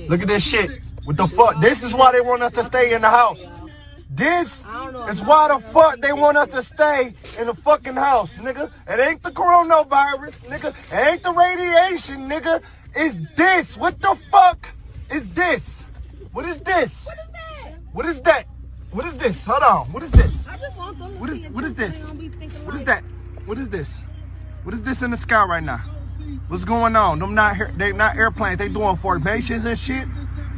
Look at this shit. What the fuck? This is why they want us to stay in the house. This is why the fuck they want us to stay in the fucking house, nigga. It ain't the coronavirus, nigga. It ain't the radiation, nigga. It's this. What the fuck is this? What is this? What is that? What is this? Hold on. What is this? What is this? What is that? What is this? What is this in the sky right now? What's going on? They not airplanes. They doing formations and shit.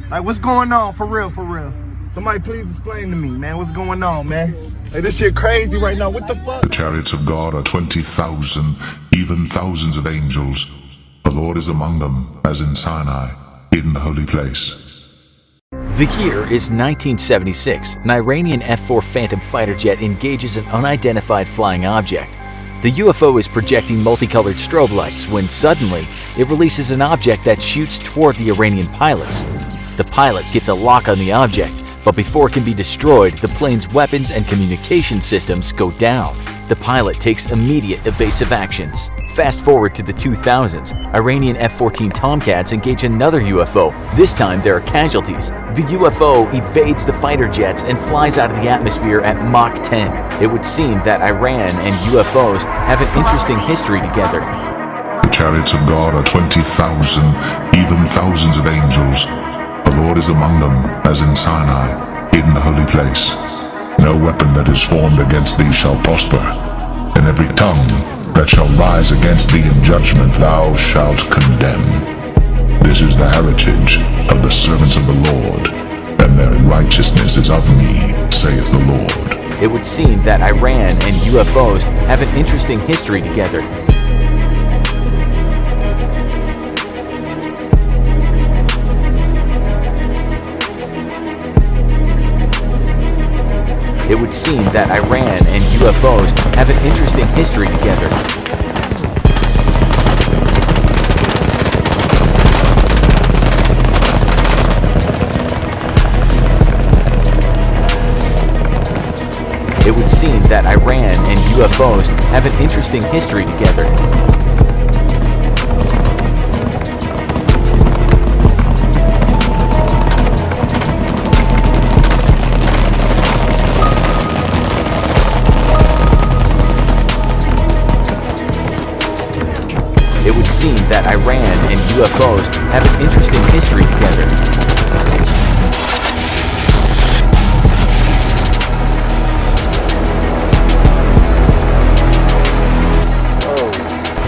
Like, what's going on? For real, for real. Somebody please explain to me, man. What's going on, man? Like, this shit crazy right now. What the fuck? The chariots of God are 20,000, even thousands of angels. The Lord is among them, as in Sinai, in the holy place. The year is 1976. An Iranian F-4 Phantom fighter jet engages an unidentified flying object. The UFO is projecting multicolored strobe lights when suddenly it releases an object that shoots toward the Iranian pilots. The pilot gets a lock on the object, but before it can be destroyed, the plane's weapons and communication systems go down. The pilot takes immediate evasive actions. Fast forward to the 2000s, Iranian F-14 Tomcats engage another UFO. This time there are casualties. The UFO evades the fighter jets and flies out of the atmosphere at Mach 10. It would seem that Iran and UFOs have an interesting history together. The chariots of God are 20,000, even thousands of angels. The Lord is among them, as in Sinai, in the holy place. No weapon that is formed against thee shall prosper, and every tongue that shall rise against thee in judgment thou shalt condemn. This is the heritage of the servants of the Lord, and their righteousness is of me, saith the Lord. It would seem that Iran and UFOs have an interesting history together. It would seem that Iran and UFOs have an interesting history together. It would seem that Iran and UFOs have an interesting history together. It would seem that Iran and UFOs have an interesting history together.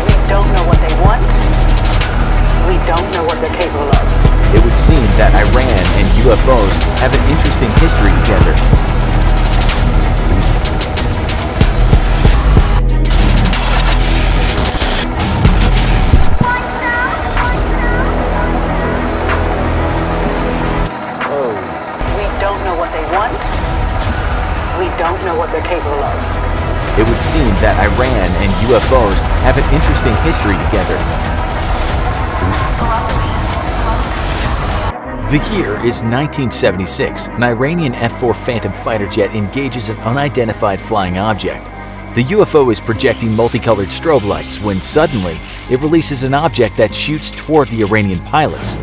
We don't know what they want. We don't know what they're capable of. It would seem that Iran and UFOs have an interesting history together. We don't know what they're capable of. It would seem that Iran and UFOs have an interesting history together. The year is 1976. An Iranian F-4 Phantom fighter jet engages an unidentified flying object. The UFO is projecting multicolored strobe lights when suddenly it releases an object that shoots toward the Iranian pilots.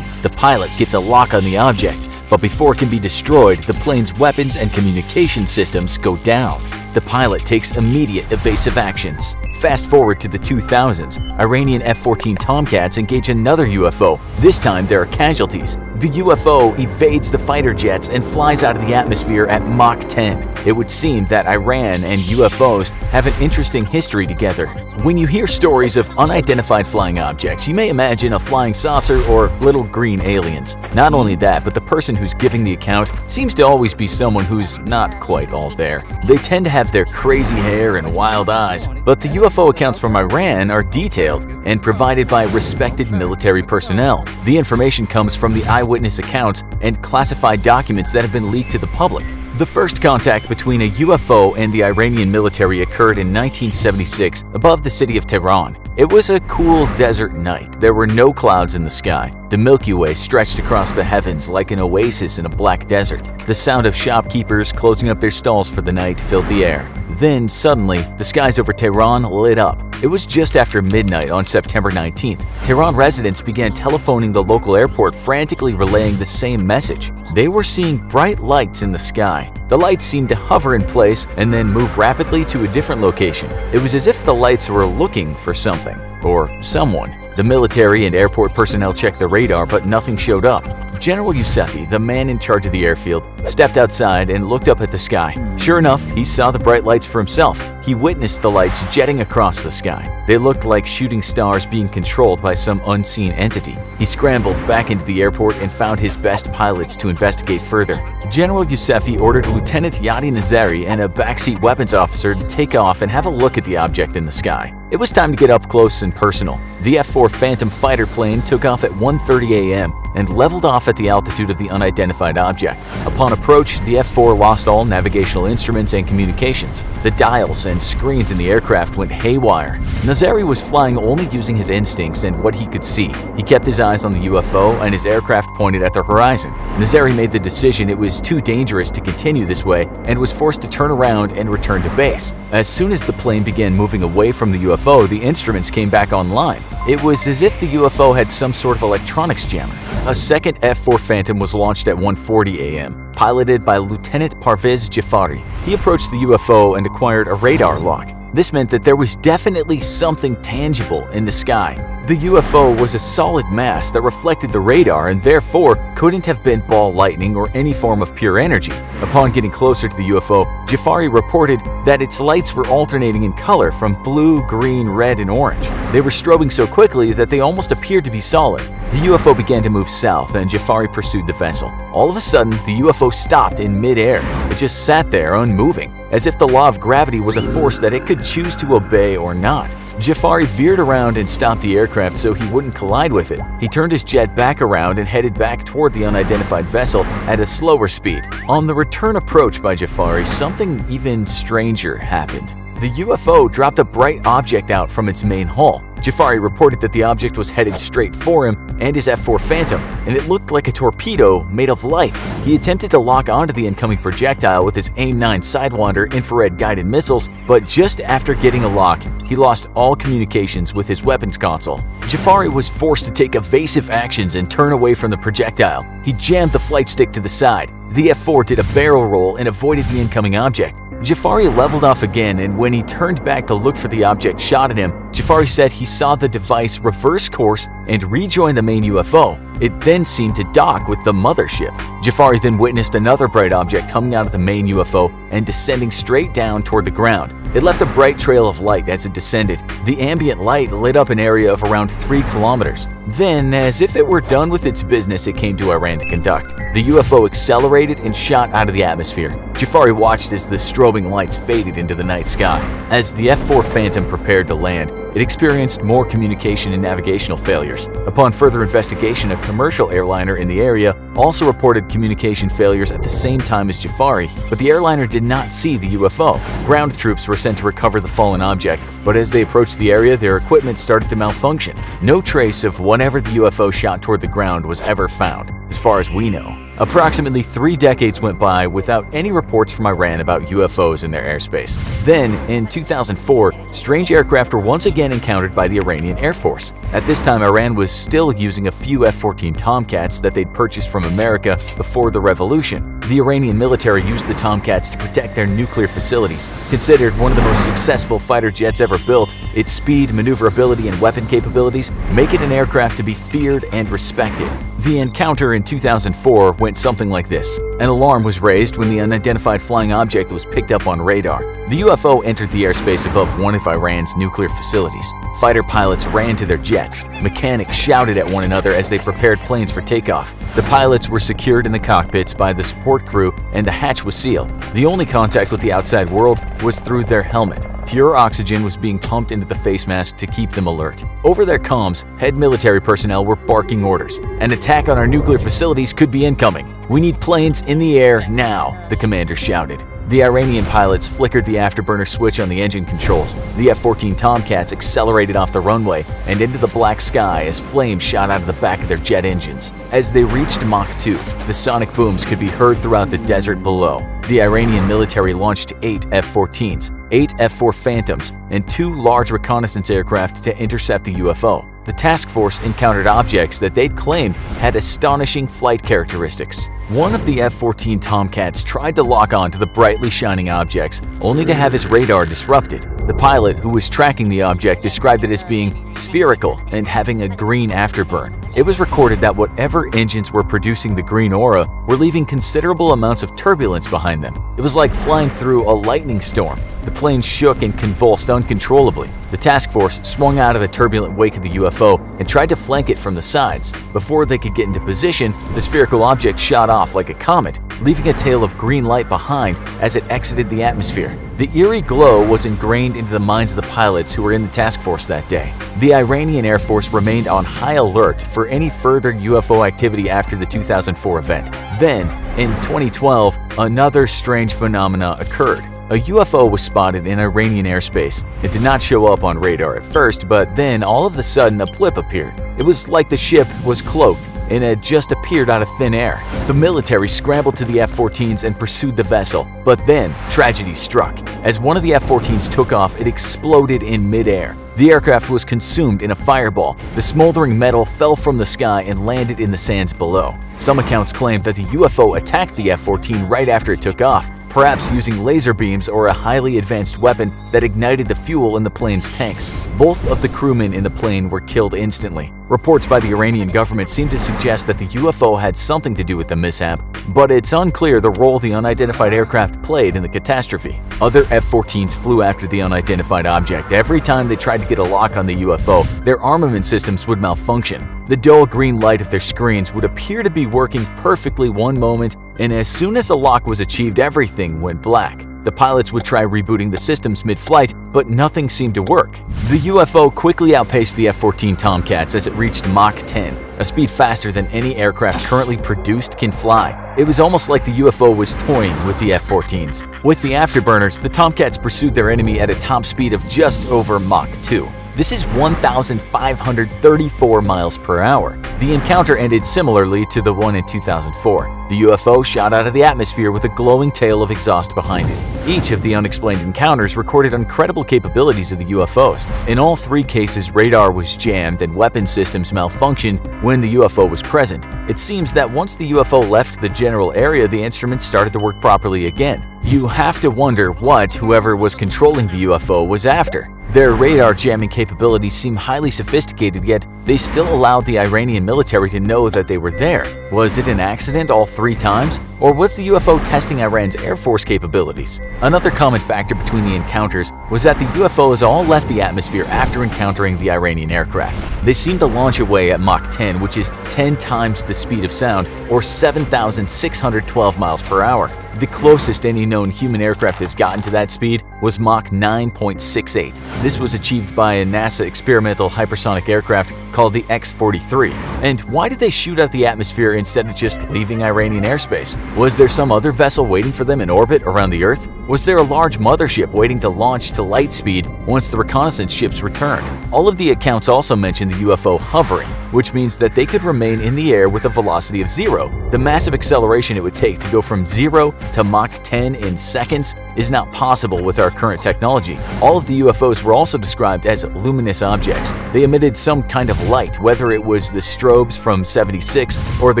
The pilot gets a lock on the object, but before it can be destroyed, the plane's weapons and communication systems go down. The pilot takes immediate evasive actions. Fast forward to the 2000s, Iranian F-14 Tomcats engage another UFO. This time there are casualties. The UFO evades the fighter jets and flies out of the atmosphere at Mach 10. It would seem that Iran and UFOs have an interesting history together. When you hear stories of unidentified flying objects, you may imagine a flying saucer or little green aliens. Not only that, but the person who's giving the account seems to always be someone who's not quite all there. They tend to have their crazy hair and wild eyes, but the UFO accounts from Iran are detailed and provided by respected military personnel. The information comes from the eyewitness accounts and classified documents that have been leaked to the public. The first contact between a UFO and the Iranian military occurred in 1976 above the city of Tehran. It was a cool desert night. There were no clouds in the sky. The Milky Way stretched across the heavens like an oasis in a black desert. The sound of shopkeepers closing up their stalls for the night filled the air. Then, suddenly, the skies over Tehran lit up. It was just after midnight on September 19th. Tehran residents began telephoning the local airport, frantically relaying the same message. They were seeing bright lights in the sky. The lights seemed to hover in place and then move rapidly to a different location. It was as if the lights were looking for something or someone. The military and airport personnel checked the radar, but nothing showed up. General Yousefi, the man in charge of the airfield, stepped outside and looked up at the sky. Sure enough, he saw the bright lights for himself. He witnessed the lights jetting across the sky. They looked like shooting stars being controlled by some unseen entity. He scrambled back into the airport and found his best pilots to investigate further. General Yousefi ordered Lieutenant Yadi Nazari and a backseat weapons officer to take off and have a look at the object in the sky. It was time to get up close and personal. The F-4 Phantom fighter plane took off at 1:30 a.m. and leveled off at the altitude of the unidentified object. Upon approach, the F-4 lost all navigational instruments and communications. The dials and screens in the aircraft went haywire. Nazari was flying only using his instincts and what he could see. He kept his eyes on the UFO and his aircraft pointed at the horizon. Nazari made the decision it was too dangerous to continue this way and was forced to turn around and return to base. As soon as the plane began moving away from the UFO, the instruments came back online. It was as if the UFO had some sort of electronics jammer. A second F-4 Phantom was launched at 1:40 a.m., piloted by Lieutenant Parvez Jafari. He approached the UFO and acquired a radar lock. This meant that there was definitely something tangible in the sky. The UFO was a solid mass that reflected the radar and therefore couldn't have been ball lightning or any form of pure energy. Upon getting closer to the UFO, Jafari reported that its lights were alternating in color from blue, green, red, and orange. They were strobing so quickly that they almost appeared to be solid. The UFO began to move south and Jafari pursued the vessel. All of a sudden, the UFO stopped in mid-air. It just sat there unmoving, as if the law of gravity was a force that it could choose to obey or not. Jafari veered around and stopped the aircraft so he wouldn't collide with it. He turned his jet back around and headed back toward the unidentified vessel at a slower speed. On the return approach by Jafari, something even stranger happened. The UFO dropped a bright object out from its main hull. Jafari reported that the object was headed straight for him and his F-4 Phantom, and it looked like a torpedo made of light. He attempted to lock onto the incoming projectile with his AIM-9 Sidewinder infrared guided missiles, but just after getting a lock, he lost all communications with his weapons console. Jafari was forced to take evasive actions and turn away from the projectile. He jammed the flight stick to the side. The F-4 did a barrel roll and avoided the incoming object. Jafari leveled off again, and when he turned back to look for the object shot at him, Jafari said he saw the device reverse course and rejoin the main UFO. It then seemed to dock with the mothership. Jafari then witnessed another bright object coming out of the main UFO and descending straight down toward the ground. It left a bright trail of light as it descended. The ambient light lit up an area of around 3 kilometers. Then, as if it were done with its business it came to Iran to conduct, the UFO accelerated and shot out of the atmosphere. Jafari watched as the strobing lights faded into the night sky. As the F-4 Phantom prepared to land, it experienced more communication and navigational failures. Upon further investigation, a commercial airliner in the area also reported communication failures at the same time as Jafari, but the airliner did not see the UFO. Ground troops were sent to recover the fallen object, but as they approached the area, their equipment started to malfunction. No trace of whatever the UFO shot toward the ground was ever found, as far as we know. Approximately 3 decades went by without any reports from Iran about UFOs in their airspace. Then, in 2004, strange aircraft were once again encountered by the Iranian Air Force. At this time, Iran was still using a few F-14 Tomcats that they'd purchased from America before the revolution. The Iranian military used the Tomcats to protect their nuclear facilities. Considered one of the most successful fighter jets ever built, its speed, maneuverability, and weapon capabilities make it an aircraft to be feared and respected. The encounter in 2004 went something like this. An alarm was raised when the unidentified flying object was picked up on radar. The UFO entered the airspace above one of Iran's nuclear facilities. Fighter pilots ran to their jets. Mechanics shouted at one another as they prepared planes for takeoff. The pilots were secured in the cockpits by the support crew and the hatch was sealed. The only contact with the outside world was through their helmet. Pure oxygen was being pumped into the face mask to keep them alert. Over their comms, head military personnel were barking orders. An attack on our nuclear facilities could be incoming. We need planes in the air now, the commander shouted. The Iranian pilots flickered the afterburner switch on the engine controls. The F-14 Tomcats accelerated off the runway and into the black sky as flames shot out of the back of their jet engines. As they reached Mach 2, the sonic booms could be heard throughout the desert below. The Iranian military launched 8 F-14s, 8 F-4 Phantoms, and 2 large reconnaissance aircraft to intercept the UFO. The task force encountered objects that they'd claimed had astonishing flight characteristics. One of the F-14 Tomcats tried to lock on to the brightly shining objects, only to have his radar disrupted. The pilot who was tracking the object described it as being spherical and having a green afterburn. It was recorded that whatever engines were producing the green aura were leaving considerable amounts of turbulence behind them. It was like flying through a lightning storm. The plane shook and convulsed uncontrollably. The task force swung out of the turbulent wake of the UFO and tried to flank it from the sides. Before they could get into position, the spherical object shot off like a comet, leaving a tail of green light behind as it exited the atmosphere. The eerie glow was ingrained into the minds of the pilots who were in the task force that day. The Iranian Air Force remained on high alert for any further UFO activity after the 2004 event. Then, in 2012, another strange phenomena occurred. A UFO was spotted in Iranian airspace. It did not show up on radar at first, but then all of a sudden a blip appeared. It was like the ship was cloaked and had just appeared out of thin air. The military scrambled to the F-14s and pursued the vessel, but then tragedy struck. As one of the F-14s took off, it exploded in midair. The aircraft was consumed in a fireball. The smoldering metal fell from the sky and landed in the sands below. Some accounts claimed that the UFO attacked the F-14 right after it took off, perhaps using laser beams or a highly advanced weapon that ignited the fuel in the plane's tanks. Both of the crewmen in the plane were killed instantly. Reports by the Iranian government seem to suggest that the UFO had something to do with the mishap, but it's unclear the role the unidentified aircraft played in the catastrophe. Other F-14s flew after the unidentified object. Every time they tried to get a lock on the UFO, their armament systems would malfunction. The dull green light of their screens would appear to be working perfectly one moment, and as soon as a lock was achieved, everything went black. The pilots would try rebooting the systems mid-flight, but nothing seemed to work. The UFO quickly outpaced the F-14 Tomcats as it reached Mach 10, a speed faster than any aircraft currently produced can fly. It was almost like the UFO was toying with the F-14s. With the afterburners, the Tomcats pursued their enemy at a top speed of just over Mach 2. This is 1,534 miles per hour. The encounter ended similarly to the one in 2004. The UFO shot out of the atmosphere with a glowing tail of exhaust behind it. Each of the unexplained encounters recorded incredible capabilities of the UFOs. In all 3 cases, radar was jammed and weapon systems malfunctioned when the UFO was present. It seems that once the UFO left the general area, the instruments started to work properly again. You have to wonder what whoever was controlling the UFO was after. Their radar jamming capabilities seem highly sophisticated, yet they still allowed the Iranian military to know that they were there. Was it an accident all 3 times? Or was the UFO testing Iran's Air Force capabilities? Another common factor between the encounters was that the UFOs all left the atmosphere after encountering the Iranian aircraft. They seemed to launch away at Mach 10, which is 10 times the speed of sound, or 7,612 miles per hour. The closest any known human aircraft has gotten to that speed was Mach 9.68. This was achieved by a NASA experimental hypersonic aircraft called the X-43. And why did they shoot out the atmosphere instead of just leaving Iranian airspace? Was there some other vessel waiting for them in orbit around the Earth? Was there a large mothership waiting to launch to light speed once the reconnaissance ships returned? All of the accounts also mention the UFO hovering, which means that they could remain in the air with a velocity of 0. The massive acceleration it would take to go from 0 to Mach 10 in seconds is not possible with our current technology. All of the UFOs were also described as luminous objects. They emitted some kind of light, whether it was the strobes from '76 or the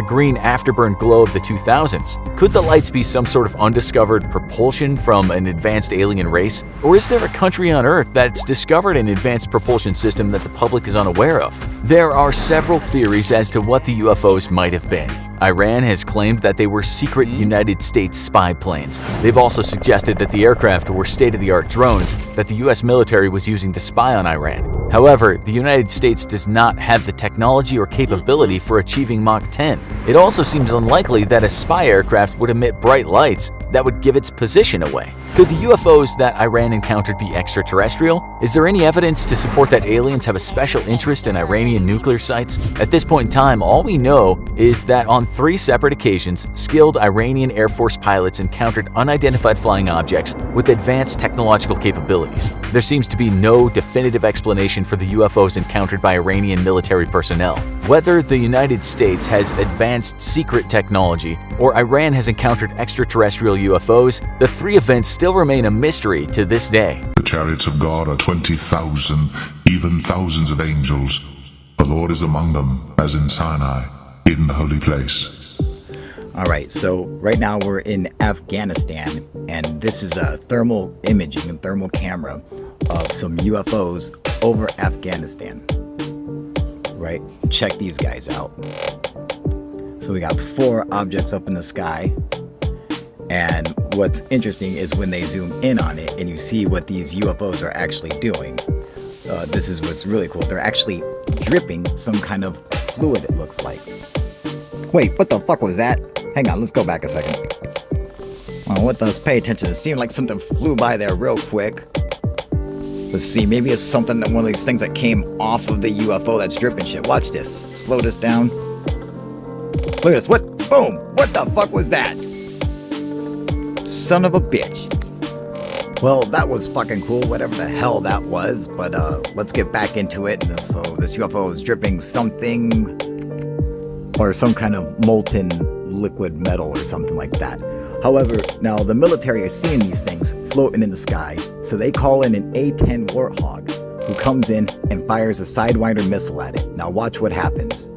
green afterburn glow of the 2000s. Could the lights be some sort of undiscovered propulsion from an advanced alien race? Or is there a country on Earth that's discovered an advanced propulsion system that the public is unaware of? There are several theories as to what the UFOs might have been. Iran has claimed that they were secret United States spy planes. They've also suggested that the aircraft were state-of-the-art drones that the US military was using to spy on Iran. However, the United States does not have the technology or capability for achieving Mach 10. It also seems unlikely that a spy aircraft would emit bright lights that would give its position away. Could the UFOs that Iran encountered be extraterrestrial? Is there any evidence to support that aliens have a special interest in Iranian nuclear sites? At this point in time, all we know is that on 3 separate occasions, skilled Iranian Air Force pilots encountered unidentified flying objects with advanced technological capabilities. There seems to be no definitive explanation for the UFOs encountered by Iranian military personnel. Whether the United States has advanced secret technology or Iran has encountered extraterrestrial UFOs, the 3 events still remain a mystery to this day. The chariots of God are 20,000, even thousands of angels. The Lord is among them, as in Sinai, in the holy place. Alright, so right now we're in Afghanistan, and this is a thermal imaging and thermal camera of some UFOs over Afghanistan. Right? Check these guys out. So we got 4 objects up in the sky. And what's interesting is when they zoom in on it and you see what these UFOs are actually doing. This is what's really cool. They're actually dripping some kind of fluid, it looks like. Wait, what the fuck was that? Hang on, let's go back a second. Well, let's pay attention. It seemed like something flew by there real quick. Let's see, maybe it's something that one of these things that came off of the UFO that's dripping shit. Watch this. Slow this down. Look at this. What? Boom! What the fuck was that? Son of a bitch. Well, that was fucking cool, whatever the hell that was, but let's get back into it. So this UFO is dripping something, or some kind of molten liquid metal or something like that. However, now the military is seeing these things floating in the sky, so they call in an A-10 Warthog, who comes in and fires a Sidewinder missile at it. Now watch what happens.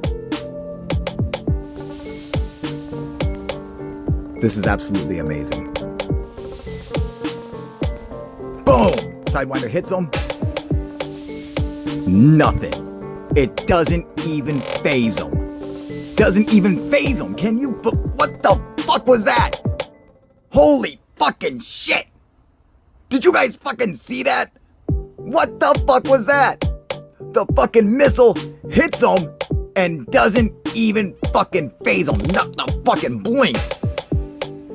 This is absolutely amazing. Boom! Sidewinder hits him. Nothing. It doesn't even phase him. Doesn't even phase him. Can you? But what the fuck was that? Holy fucking shit! Did you guys fucking see that? What the fuck was that? The fucking missile hits him and doesn't even fucking phase him. Not the fucking blink.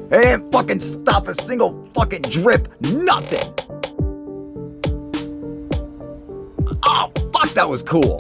It didn't fucking stop a single fucking drip. Nothing. Oh, fuck, that was cool.